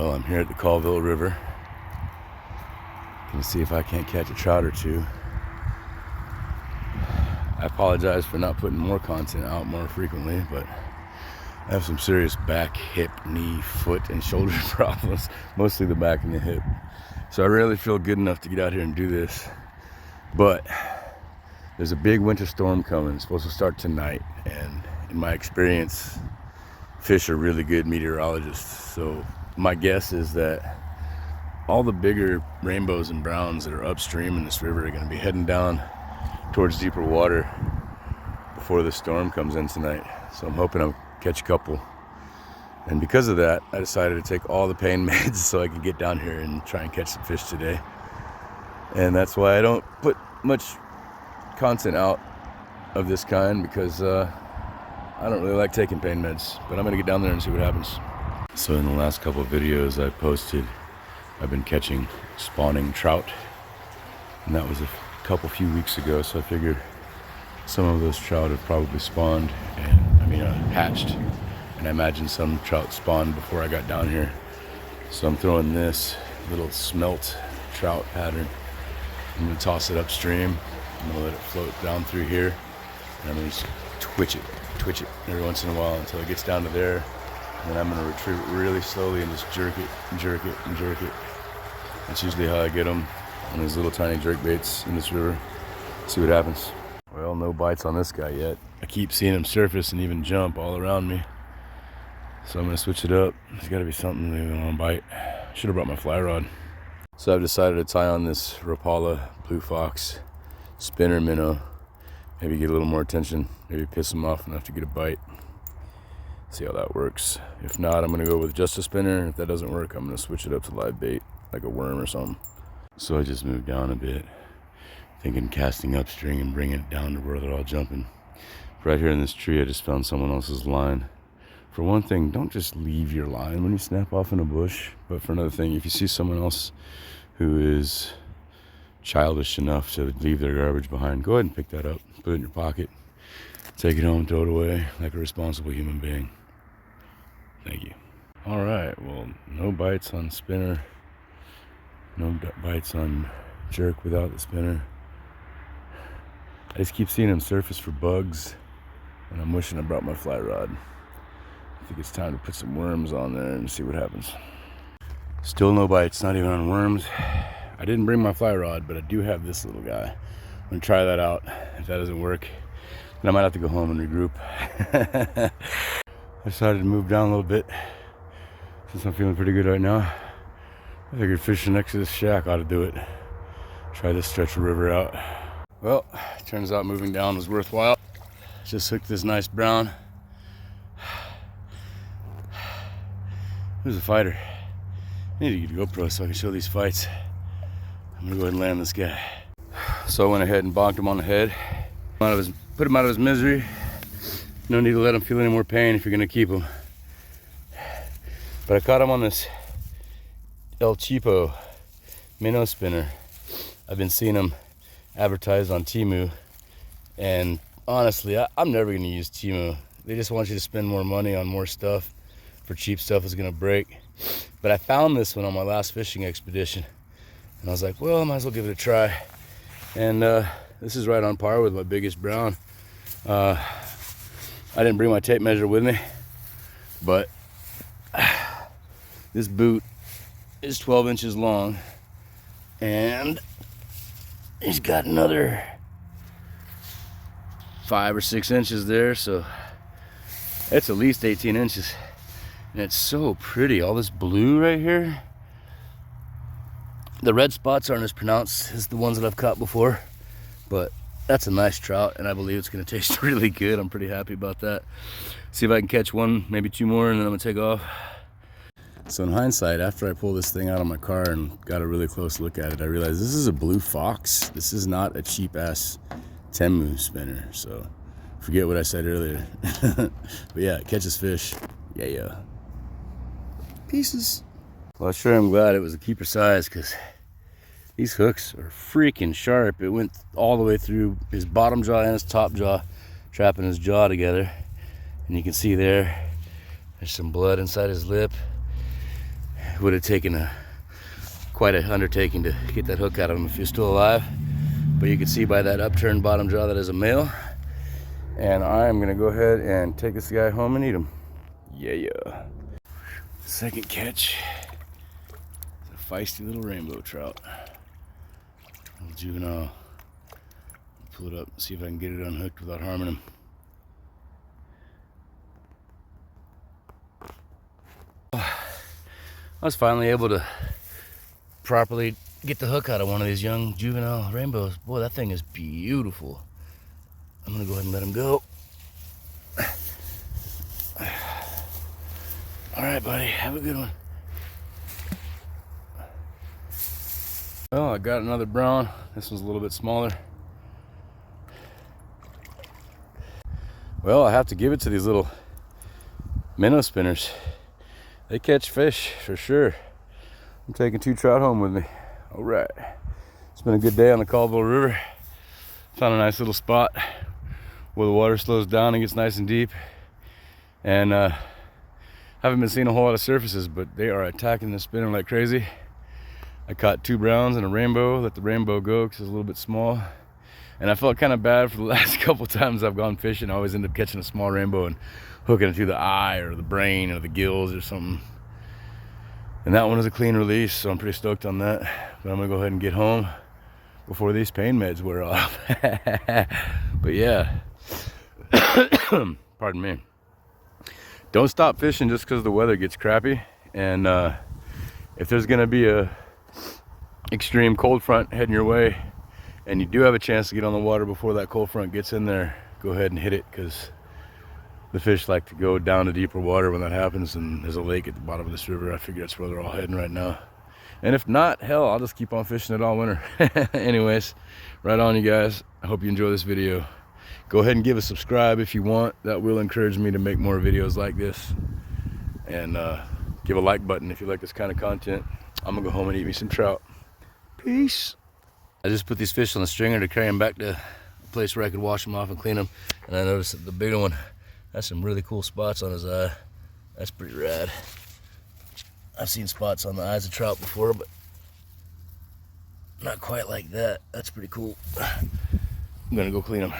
Well, I'm here at the Colville River. Gonna see if I can't catch a trout or two. I apologize for not putting more content out more frequently, but I have some serious back, hip, knee, foot, and shoulder problems. Mostly the back and the hip. So I rarely feel good enough to get out here and do this. But there's a big winter storm coming. It's supposed to start tonight. And in my experience, fish are really good meteorologists. So my guess is that all the bigger rainbows and browns that are upstream in this river are going to be heading down towards deeper water before the storm comes in tonight. So I'm hoping I'll catch a couple. And because of that, I decided to take all the pain meds so I can get down here and try and catch some fish today. And that's why I don't put much content out of this kind, because I don't really like taking pain meds. But I'm gonna get down there and see what happens. So in the last couple of videos I posted, I've been catching spawning trout, and that was a few weeks ago. So I figured some of those trout have probably spawned, and hatched, and I imagine some trout spawned before I got down here. So I'm throwing this little smelt trout pattern. I'm gonna toss it upstream. I'm gonna let it float down through here, and I'm gonna just twitch it every once in a while until it gets down to there. And then I'm gonna retrieve it really slowly and just jerk it and jerk it and jerk it. That's usually how I get them on these little tiny jerk baits in this river. See what happens. Well, no bites on this guy yet. I keep seeing him surface and even jump all around me. So I'm gonna switch it up. There's gotta be something that won't bite. Should have brought my fly rod. So I've decided to tie on this Rapala Blue Fox spinner minnow. Maybe get a little more attention. Maybe piss him off enough to get a bite. See how that works. If not, I'm gonna go with just a spinner. If that doesn't work, I'm gonna switch it up to live bait, like a worm or something. So I just moved down a bit, thinking casting upstream and bringing it down to where they're all jumping. Right here in this tree, I just found someone else's line. For one thing, don't just leave your line when you snap off in a bush. But for another thing, if you see someone else who is childish enough to leave their garbage behind, go ahead and pick that up, put it in your pocket, take it home, throw it away like a responsible human being. Thank you. All right, well, no bites on spinner, no bites on jerk without the spinner. I just keep seeing them surface for bugs, and I'm wishing I brought my fly rod. I think it's time to put some worms on there and see what happens. Still no bites, not even on worms. I didn't bring my fly rod, but I do have this little guy. I'm gonna try that out. If that doesn't work, then I might have to go home and regroup. I decided to move down a little bit since I'm feeling pretty good right now. I figured fishing next to this shack ought to do it. Try this stretch of river out. Well, turns out moving down was worthwhile. Just hooked this nice brown. Who's a fighter? I need to get a GoPro so I can show these fights. I'm gonna go ahead and land this guy. So I went ahead and bonked him on the head. Put him out of his misery. No need to let him feel any more pain if you're gonna keep him. But I caught him on this El Cheapo minnow spinner. I've been seeing him advertised on Temu, and honestly, I'm never gonna use Temu. They just want you to spend more money on more stuff for cheap stuff is gonna break. But I found this one on my last fishing expedition, and I was like, well, I might as well give it a try. And this is right on par with my biggest brown. I didn't bring my tape measure with me, but this boot is 12 inches long, and he's got another 5 or 6 inches there, so it's at least 18 inches. And it's so pretty, all this blue right here. The red spots aren't as pronounced as the ones that I've caught before, but that's a nice trout, and I believe it's gonna taste really good. I'm pretty happy about that. See if I can catch one, maybe two more, and then I'm gonna take off. So in hindsight, after I pulled this thing out of my car and got a really close look at it, I realized this is a Blue Fox. This is not a cheap ass Temu spinner, so forget what I said earlier. But yeah, it catches fish. Yeah. Pieces. Well, I sure am glad it was a keeper size, because these hooks are freaking sharp. It went all the way through his bottom jaw and his top jaw, trapping his jaw together. And you can see there's some blood inside his lip. would have taken quite an undertaking to get that hook out of him if he was still alive. But you can see by that upturned bottom jaw that is a male. And I'm gonna go ahead and take this guy home and eat him. Yeah. Second catch. It's a feisty little rainbow trout. Little juvenile. Pull it up and see if I can get it unhooked without harming him. I was finally able to properly get the hook out of one of these young juvenile rainbows. Boy, that thing is beautiful. I'm gonna go ahead and let him go. All right, buddy, have a good one. Well, I got another brown. This one's a little bit smaller. Well, I have to give it to these little minnow spinners. They catch fish for sure. I'm taking 2 trout home with me. All right. It's been a good day on the Colville River. Found a nice little spot where the water slows down and gets nice and deep. And haven't been seeing a whole lot of surfaces, but they are attacking the spinner like crazy. I caught 2 browns and a rainbow. Let the rainbow go because it's a little bit small. And I felt kind of bad for the last couple times I've gone fishing. I always end up catching a small rainbow and hooking it through the eye or the brain or the gills or something. And that one was a clean release, so I'm pretty stoked on that. But I'm gonna go ahead and get home before these pain meds wear off. But yeah, pardon me. Don't stop fishing just because the weather gets crappy. And if there's gonna be a extreme cold front heading your way, and you do have a chance to get on the water before that cold front gets in there, go ahead and hit it, because the fish like to go down to deeper water when that happens, and there's a lake at the bottom of this river. I figure that's where they're all heading right now. And if not, hell, I'll just keep on fishing it all winter. Anyways, right on, you guys. I hope you enjoy this video. Go ahead and give a subscribe if you want. That will encourage me to make more videos like this. And give a like button if you like this kind of content. I'm gonna go home and eat me some trout. Peace. I just put these fish on the stringer to carry them back to a place where I could wash them off and clean them. And I noticed that the bigger one has some really cool spots on his eye. That's pretty rad. I've seen spots on the eyes of trout before, but not quite like that. That's pretty cool. I'm gonna go clean them.